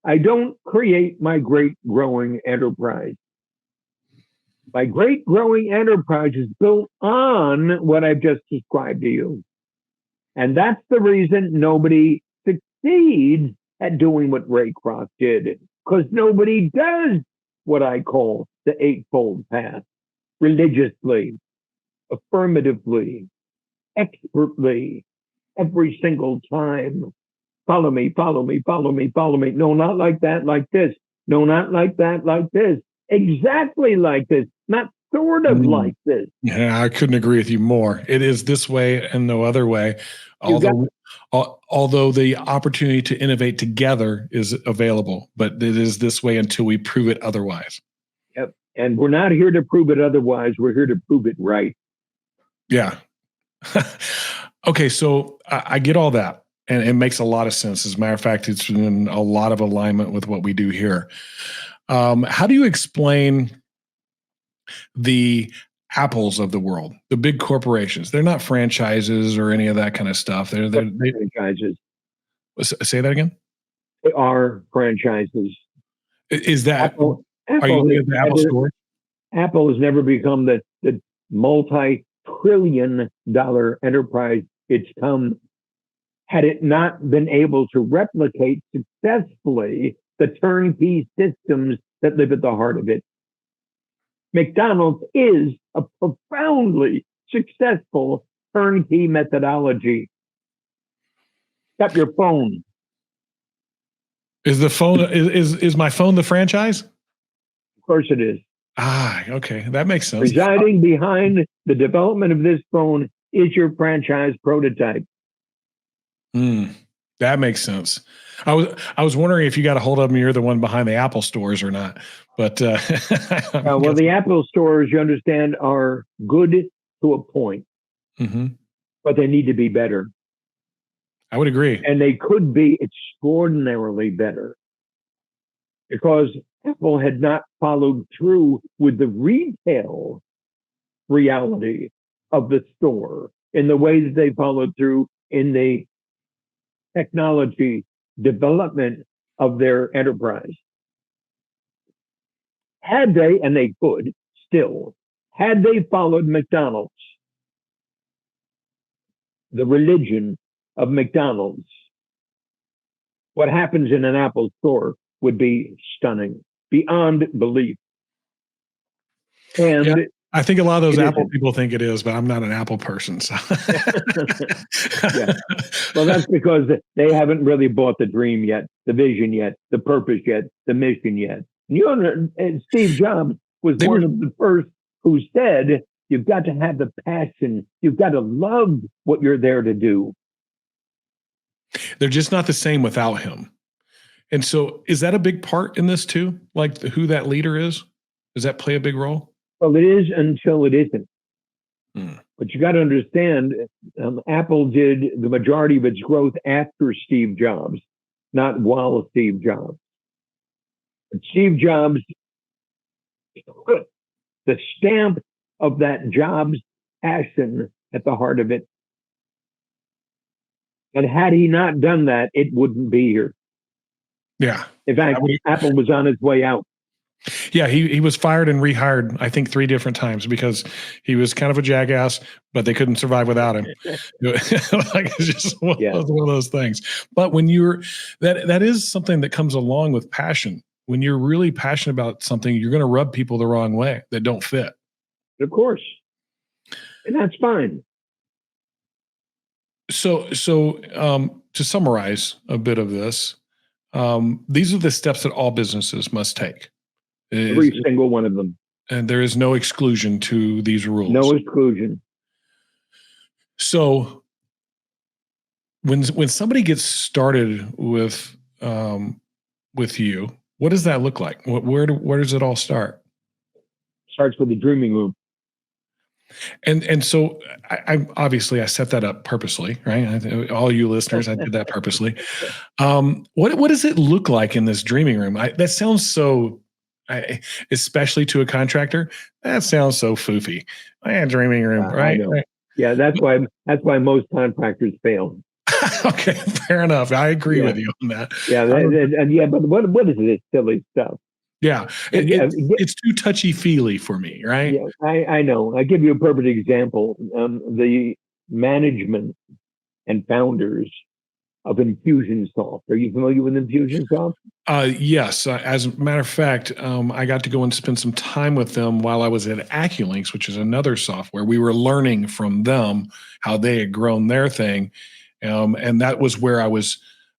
I don't create my great growing enterprise. My great growing enterprise is built on what I've just described to you. And that's the reason nobody succeeds at doing what Ray Kroc did, because nobody does what I call the 8-fold path religiously, affirmatively, expertly, every single time. Follow me, follow me, follow me, follow me. No, not like that, like this. No, not like that, like this. Exactly like this, not sort of like this. Yeah, I couldn't agree with you more. It is this way and no other way. Although the opportunity to innovate together is available, but it is this way until we prove it otherwise. Yep. And we're not here to prove it otherwise. We're here to prove it right. Yeah. Okay, so I get all that, and it makes a lot of sense. As a matter of fact, it's in a lot of alignment with what we do here. How do you explain the Apples of the world, the big corporations? They're not franchises or any of that kind of stuff. They're franchises. Say that again. They are franchises. Is that Apple are you in the Apple store? Apple has never become the multi-trillion-dollar enterprise it's come had it not been able to replicate successfully the turnkey systems that live at the heart of it. McDonald's is a profoundly successful turnkey methodology. Got your phone. Is the phone is my phone the franchise? Of course it is. Okay. That makes sense. Residing behind the development of this phone is your franchise prototype. That makes sense. I was wondering if you got a hold of them, you're the one behind the Apple stores or not. But well, the Apple stores, you understand, are good to a point, but they need to be better. I would agree. And they could be extraordinarily better because Apple had not followed through with the retail reality of the store in the way that they followed through in the technology development of their enterprise. Had they, and they could still, had they followed McDonald's, the religion of McDonald's, what happens in an Apple store would be stunning, beyond belief. And I think a lot of those It Apple isn't. people think it is, but I'm not an Apple person. So. Yeah. Well, that's because they haven't really bought the dream yet, the vision yet, the purpose yet, the mission yet. And Steve Jobs was They one were, of the first who said, you've got to have the passion. You've got to love what you're there to do. they're just not the same without him. And so is that a big part in this too? Like who that leader is? Does that play a big role? Well, it is until it isn't. Hmm. But you got to understand, Apple did the majority of its growth after Steve Jobs, not while Steve Jobs. But Steve Jobs put the stamp of that Jobs passion at the heart of it. And had he not done that, it wouldn't be here. Yeah. In fact, Apple was on its way out. Yeah, he was fired and rehired, I think, 3 different times because he was kind of a jackass, but they couldn't survive without him. Like it's just one of those things. But when that is something that comes along with passion. When you're really passionate about something, you're going to rub people the wrong way that don't fit. Of course. And that's fine. So to summarize a bit of this, these are the steps that all businesses must take. Every single one of them. And there is no exclusion to these rules. No exclusion. So when somebody gets started with you, what does that look like? Where does it all start? Starts with the dreaming room. And so I obviously I set that up purposely, right? All you listeners, I did that purposely. What does it look like in this dreaming room? That sounds so. Especially to a contractor, that sounds so foofy. Dreaming room, right? Yeah, that's why most contractors fail. Okay, fair enough. I agree with you on that. Yeah, but what is this silly stuff? Yeah, it's too touchy-feely for me, right? Yeah, I know. I give you a perfect example. The management and founders of Infusionsoft. Are you familiar with Infusionsoft? Yes. As a matter of fact, I got to go and spend some time with them while I was at Acculinks, which is another software. We were learning from them how they had grown their thing. And that was where I was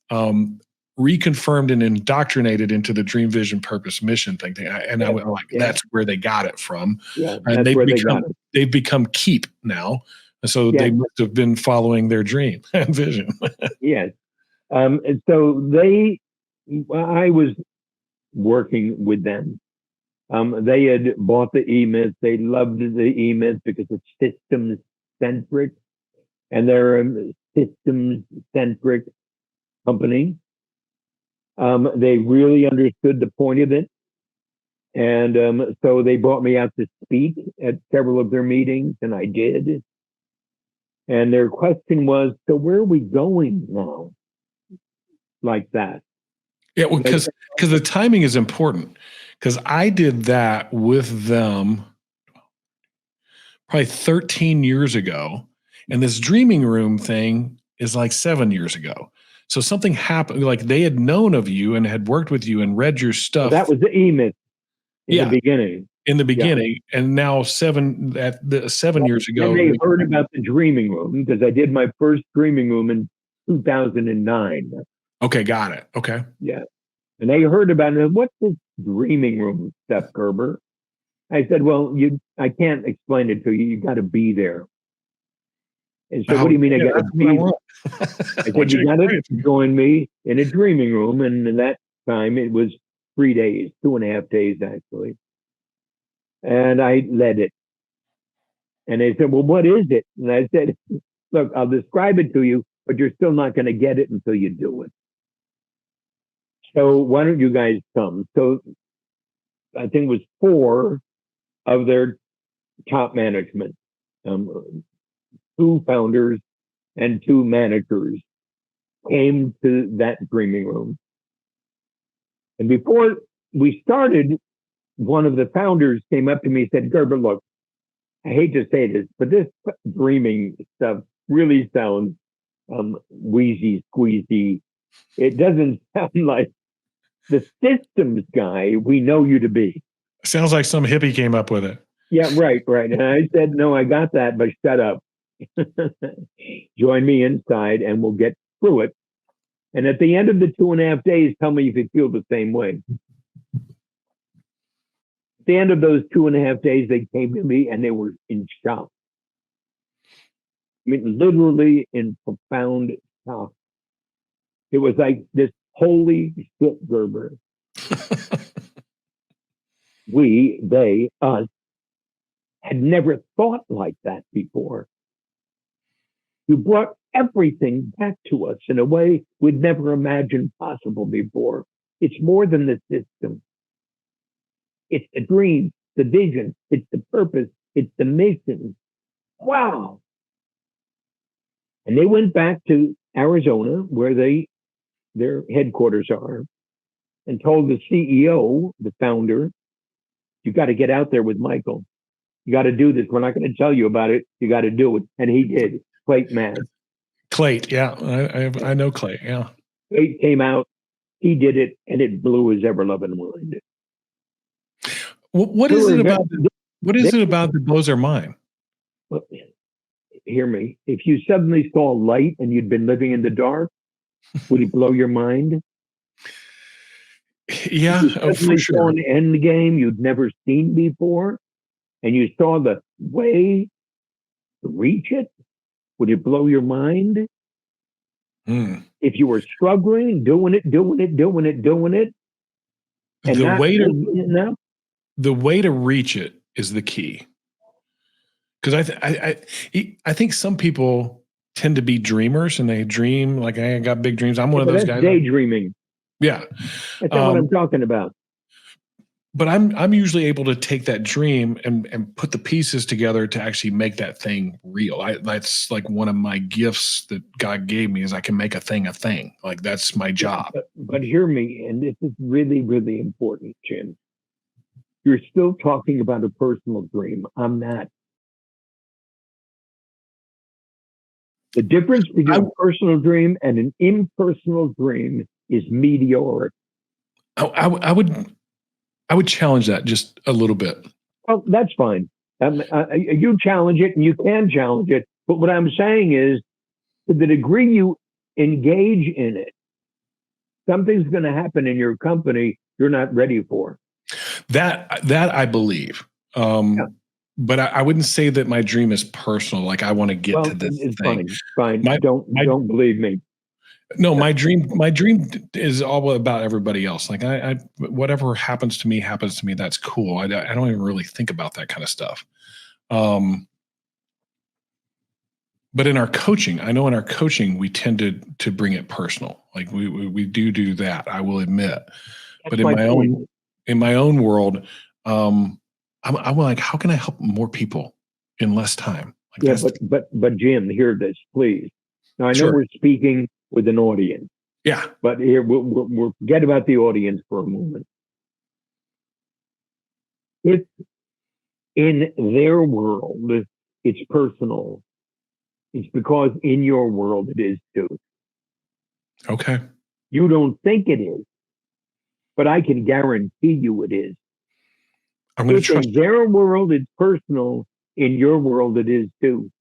reconfirmed and indoctrinated into the dream, vision, purpose, mission thing. I went like, that's where they got it from. Yeah, and they've become Keep now. So they must have been following their dream and vision. Yes. And so I was working with them. They had bought the EMyth. They loved the EMyth because it's systems centric, and they're a systems centric company. They really understood the point of it. And so they brought me out to speak at several of their meetings, and I did. And their question was, so where are we going now? Like that. Yeah, well, because the timing is important. Because I did that with them probably 13 years ago. And this dreaming room thing is like 7 years ago. So something happened, like they had known of you and had worked with you and read your stuff. That was the EMyth in the beginning. In the beginning, and now 7 years ago. And they heard about the dreaming room because I did my first dreaming room in 2009. Okay, got it. Okay. Yeah. And they heard about it. What's this dreaming room stuff, Gerber? I said, well, I can't explain it to you. You got to be there. And so, what do you mean I got to be there? I said, you got to join me in a dreaming room. And in that time, it was 3 days, 2.5 days, actually. And I led it. And they said, well, what is it? And I said, look, I'll describe it to you, but you're still not going to get it until you do it. So why don't you guys come? So I think it was 4 of their top management, 2 founders and 2 managers came to that dreaming room. And before we started, one of the founders came up to me and said, Gerber, look, I hate to say this, but this dreaming stuff really sounds wheezy, squeezy. It doesn't sound like the systems guy we know you to be. Sounds like some hippie came up with it. Yeah, right. And I said, no, I got that, but shut up. Join me inside and we'll get through it. And at the end of the 2.5 days, tell me if you feel the same way. At the end of those 2.5 days, they came to me and they were in shock. I mean, literally in profound shock. It was like this holy shit, Gerber. We, they, us, had never thought like that before. You brought everything back to us in a way we'd never imagined possible before. It's more than the system. It's the dream, the vision, it's the purpose, it's the mission. Wow. And they went back to Arizona, where their headquarters are, and told the CEO, the founder, you got to get out there with Michael. You got to do this. We're not going to tell you about it. You got to do it. And he did. Clayt Mad. Clayt, yeah. I know Clayt, yeah. Clayt came out. He did it, and it blew his ever-loving mind. What is it about that blows our mind? Well, hear me. If you suddenly saw light and you'd been living in the dark, would it blow your mind? Yeah, for sure. Saw an end game you'd never seen before, and you saw the way to reach it, would it blow your mind? If you were struggling, doing it, and the way to reach it is the key. Because I think some people tend to be dreamers and they dream like, I got big dreams. I'm one of those guys. Daydreaming. Yeah. That's not what I'm talking about. But I'm usually able to take that dream and put the pieces together to actually make that thing real. That's like one of my gifts that God gave me, is I can make a thing a thing. Like, that's my job. But hear me, and this is really, really important, Jim. You're still talking about a personal dream. I'm not. The difference between a personal dream and an impersonal dream is meteoric. I would challenge that just a little bit. Well, that's fine. You challenge it, and you can challenge it. But what I'm saying is, to the degree you engage in it, something's going to happen in your company you're not ready for. That I believe. But I wouldn't say that my dream is personal. Like, I want to get to this thing. Fine. Don't believe me. No, my dream is all about everybody else. Like, I whatever happens to me. That's cool. I don't even really think about that kind of stuff. But in our coaching, we tend to bring it personal. Like, we do that. I will admit. But in my own world, I'm like, how can I help more people in less time? Like, but Jim, hear this, please. Now, I know we're speaking with an audience. Yeah. But here, we'll forget about the audience for a moment. If in their world it's personal, it's because in your world it is too. Okay. You don't think it is, but I can guarantee you it is. I'm going to trust. In their world it's personal, in your world it is too.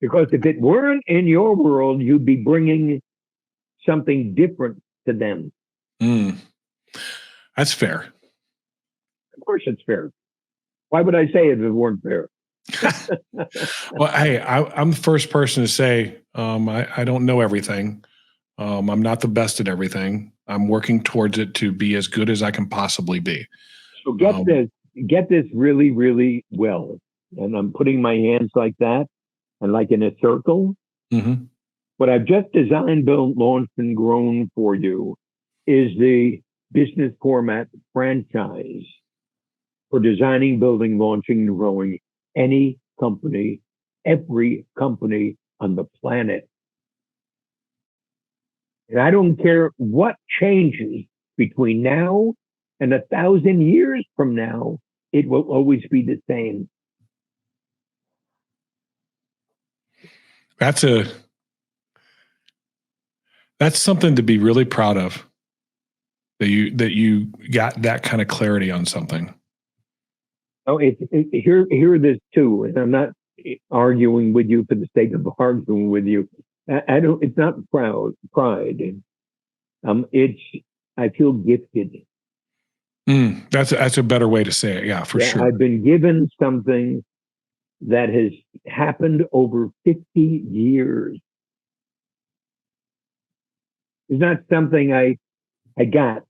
Because if it weren't in your world, you'd be bringing something different to them. That's fair. Of course it's fair. Why would I say it if it weren't fair? Well, hey, I'm the first person to say I don't know everything. I'm not the best at everything. I'm working towards it to be as good as I can possibly be. So get this really, really well. And I'm putting my hands like that and like in a circle. Mm-hmm. What I've just designed, built, launched, and grown for you is the business format franchise for designing, building, launching, and growing any company, every company on the planet. And I don't care what changes between now and 1,000 years from now, it will always be the same. That's something to be really proud of. That you got that kind of clarity on something. Oh, hear this too, and I'm not arguing with you for the sake of arguing with you. I don't. It's not pride. It's I feel gifted. That's a better way to say it. Yeah, for Yeah, sure. I've been given something that has happened over 50 years. It's not something I got.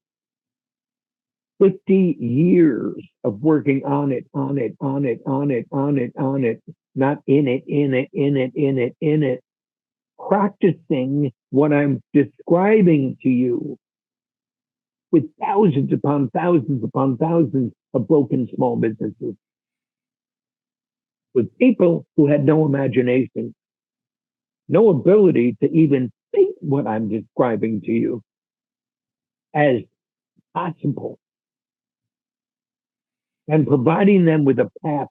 50 years of working on it, not in it, practicing what I'm describing to you with thousands upon thousands of broken small businesses, with people who had no imagination, no ability to even think what I'm describing to you as possible, and providing them with a path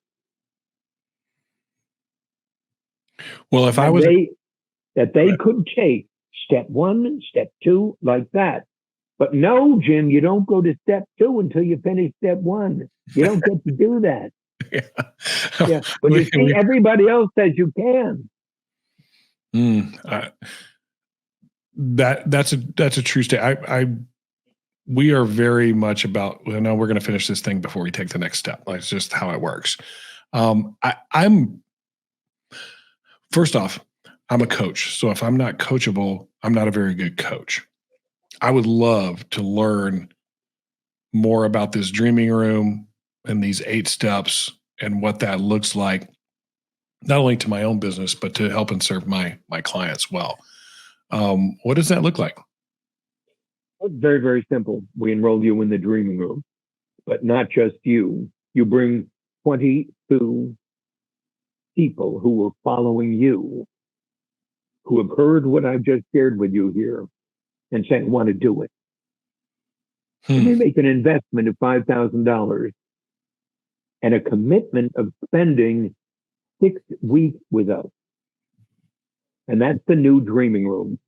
Well, if I that was, they could take step 1, step 2, like that. But no, Jim, you don't go to step 2 until you finish step 1. You don't get to do that. Yeah, but you see, everybody else says you can. That's a true statement. We are very much about. Well, no, we're going to finish this thing before we take the next step. Like, it's just how it works. I'm first off, I'm a coach. So if I'm not coachable, I'm not a very good coach. I would love to learn more about this dreaming room and these 8 steps and what that looks like, not only to my own business, but to help and serve my clients well. What does that look like? It's very, very simple. We enroll you in the dreaming room, but not just you. You bring 22 people who are following you, who have heard what I've just shared with you here and saying, want to do it. And they make an investment of $5,000 and a commitment of spending 6 weeks with us. And that's the new dreaming room.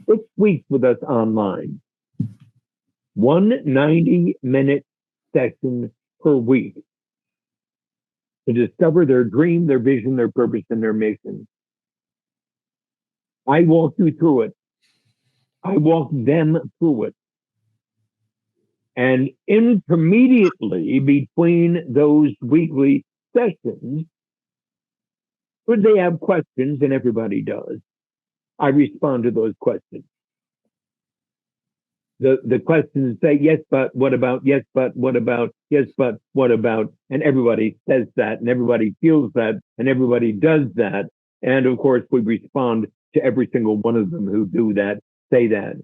6 weeks with us online. 1 90-minute session per week to discover their dream, their vision, their purpose, and their mission. I walk you through it. I walk them through it. And intermediately between those weekly sessions, when they have questions, and everybody does, I respond to those questions. The questions say, yes, but what about? Yes, but what about? Yes, but what about? And everybody says that, and everybody feels that, and everybody does that. And of course, we respond to every single one of them who do that, say that.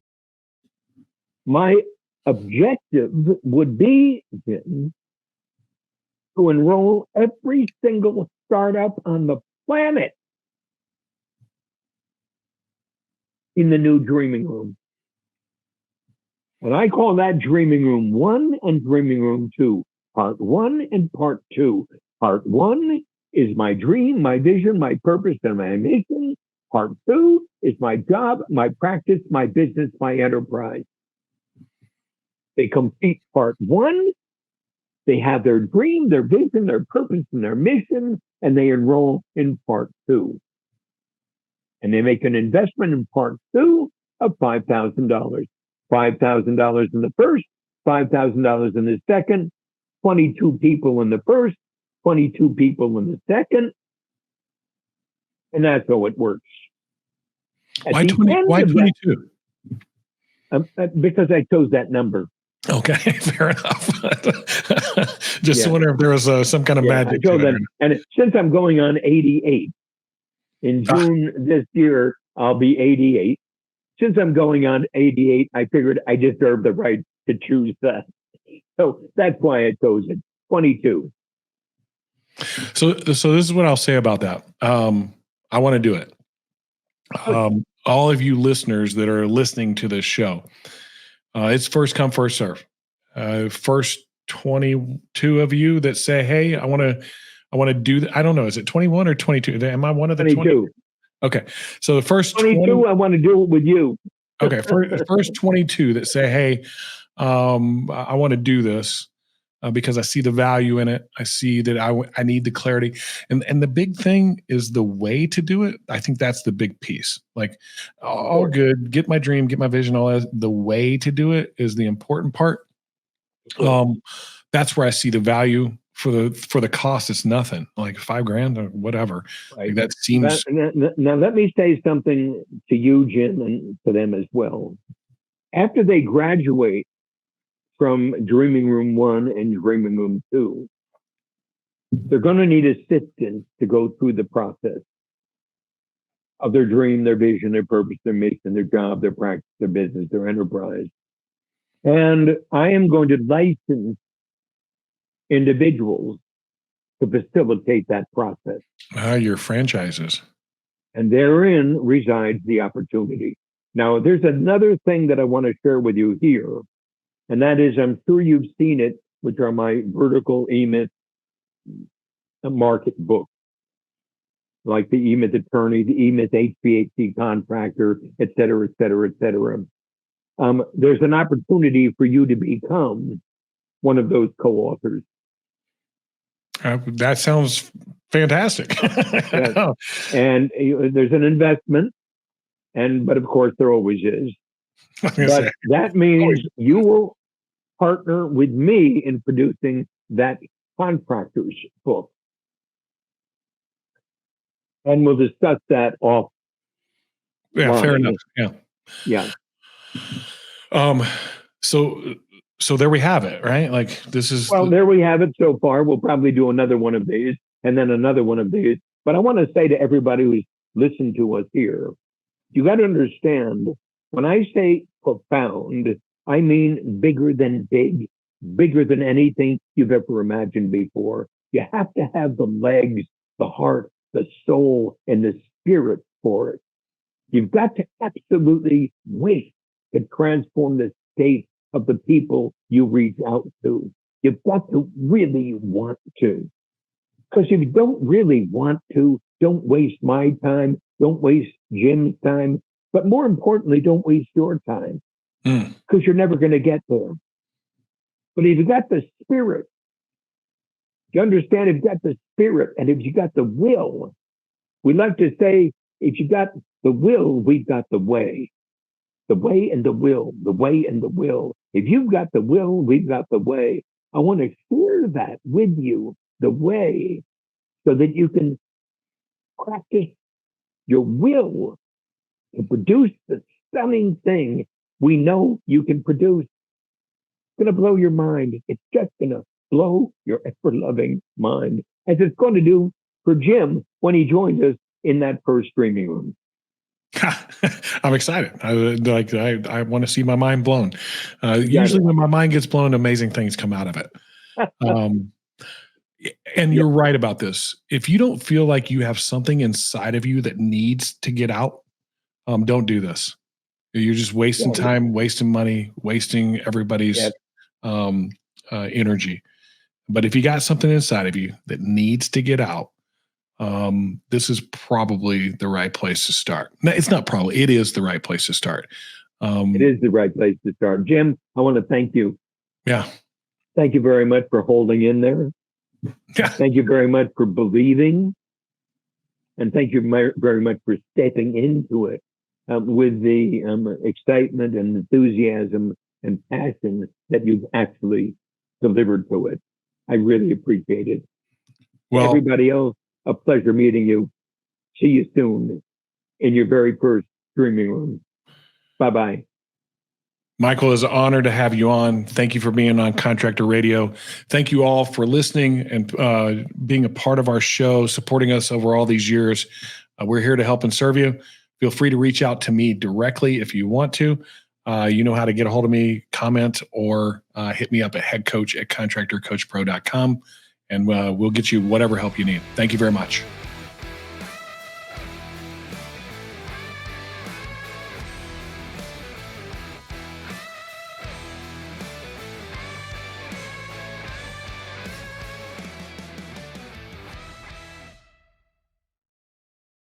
My objective would be then to enroll every single startup on the planet in the new dreaming room. And I call that dreaming room 1 and dreaming room 2. Part 1 and part 2. Part 1 is my dream, my vision, my purpose, and my mission. Part 2 is my job, my practice, my business, my enterprise. They complete part 1. They have their dream, their vision, their purpose, and their mission, and they enroll in part 2. And they make an investment in part 2 of $5,000. $5,000 in the first, $5,000 in the second, 22 people in the first, 22 people in the second. And that's how it works. Why 22? Because I chose that number. Okay, fair enough. Just wonder if there was some kind of magic. And since I'm going on 88, in June this year, I'll be 88. Since I'm going on 88, I figured I deserve the right to choose that. So that's why I chose it. 22. So this is what I'll say about that. I want to do it. All of you listeners that are listening to this show, it's first come, first serve. First 22 of you that say, "Hey, I want to do that." I don't know. Is it 21 or 22? Am I one of the 22? Okay. So the first 22, I want to do it with you. Okay. For the first 22 that say, "Hey, I want to do this," because I see the value in it. I see that I need the clarity. And the big thing is the way to do it. I think that's the big piece. Like, all good, get my dream, get my vision, all that. The way to do it is the important part. That's where I see the value. For the cost, it's nothing, like $5,000 or whatever. Right. Like, that seems. Now, let me say something to you, Jim, and to them as well. After they graduate from Dreaming Room 1 and Dreaming Room 2, they're going to need assistance to go through the process of their dream, their vision, their purpose, their mission, their job, their practice, their business, their enterprise. And I am going to license individuals to facilitate that process. Your franchises. And therein resides the opportunity. Now, there's another thing that I want to share with you here, and that is, I'm sure you've seen it, which are my vertical EMyth market books, like the EMyth Attorney, the EMyth HVAC Contractor, et cetera, et cetera, et cetera. There's an opportunity for you to become one of those co-authors. That sounds fantastic. Yes. And there's an investment, but of course there always is. But that means you will partner with me in producing that contractor's book. And we'll discuss that off. Yeah, fair enough. Yeah. Yeah. So there we have it, right? Like, this is. Well, there we have it so far. We'll probably do another one of these and then another one of these. But I want to say to everybody who's listened to us here, you got to understand, when I say profound, I mean bigger than big, bigger than anything you've ever imagined before. You have to have the legs, the heart, the soul, and the spirit for it. You've got to absolutely wish to transform the state of the people you reach out to. You've got to really want to. Because if you don't really want to, don't waste my time, don't waste Jim's time, but more importantly, don't waste your time, because you're never going to get there. But if you got the spirit, you understand, if you got the spirit and if you got the will, we like to say, if you got the will, we've got the way. The way and the will, the way and the will. If you've got the will, we've got the way. I want to share that with you, the way, so that you can practice your will to produce the stunning thing we know you can produce. It's going to blow your mind. It's just going to blow your ever-loving mind, as it's going to do for Jim when he joins us in that first streaming room. I'm excited. I want to see my mind blown. Usually when my mind gets blown, amazing things come out of it. And you're right about this. If you don't feel like you have something inside of you that needs to get out, don't do this. You're just wasting time, wasting money, wasting everybody's energy. But if you got something inside of you that needs to get out, this is probably the right place to start. No, it's not probably. It is the right place to start. It is the right place to start. Jim, I want to thank you. Yeah. Thank you very much for holding in there. Yeah. Thank you very much for believing. And thank you very much for stepping into it with the excitement and enthusiasm and passion that you've actually delivered to it. I really appreciate it. Well, everybody else, a pleasure meeting you. See you soon in your very first streaming room. Bye-bye. Michael, it's an honor to have you on. Thank you for being on Contractor Radio. Thank you all for listening and being a part of our show, supporting us over all these years. We're here to help and serve you. Feel free to reach out to me directly if you want to. You know how to get a hold of me, comment, or hit me up at headcoach@contractorcoachpro.com, and we'll get you whatever help you need. Thank you very much.